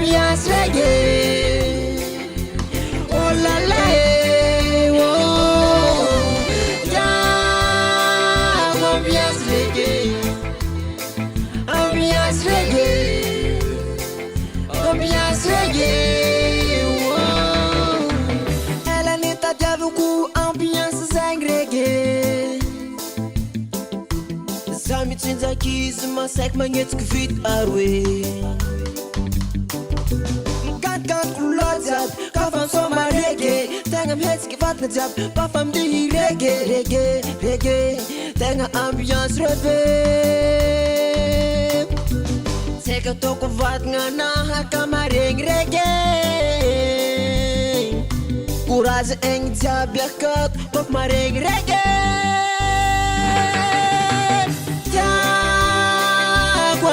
ambiance reggae. Oh la la, oh, yeah, ambiance reggae, ambiance reggae, ambiance reggae. Oh, ela nem tá de aluco, ambiance zang reggae. Zami tsinza kiz masak mangetsik vit arwe. Kat kulazat kafam soma reggae. Tengam hetski vatna jab pafam di reggae reggae reggae. Tenga ambiance reggae. Seka toko vat ngana hakamareng reggae. Courage eng jab yakat pop mareng reggae.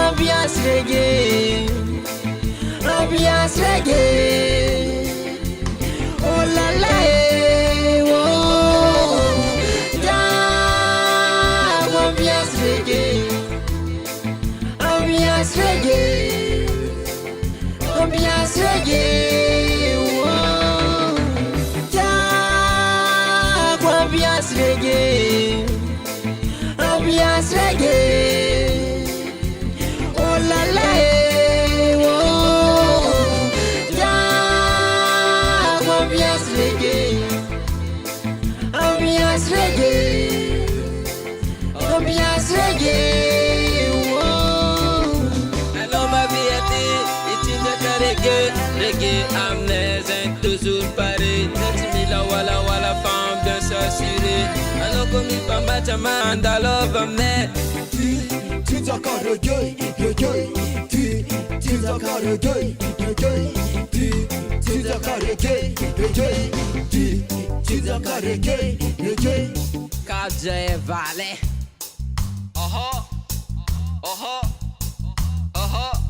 Ambiance reggae, ambiance reggae. Oh la la, oh, yeah, ambiance reggae, ambiance reggae, ambiance reggae. Oh, yeah, ambiance reggae, ambiance reggae. La la, oh, yeah, ambiance reggae, ambiance reggae, ambiance reggae. Oh, alors ma vie est une reggae, reggae amnésique toujours pareil. Natimila wala wala femme bien s'assurer. Alors comme il va mettre ma hand à l'over tu t'accordes reggae, reggae, tu t'accordes reggae, reggae, tu t'accordes reggae, reggae, tu t'accordes reggae, reggae. KJ Valley. Oh oh, oh oh, oh oh.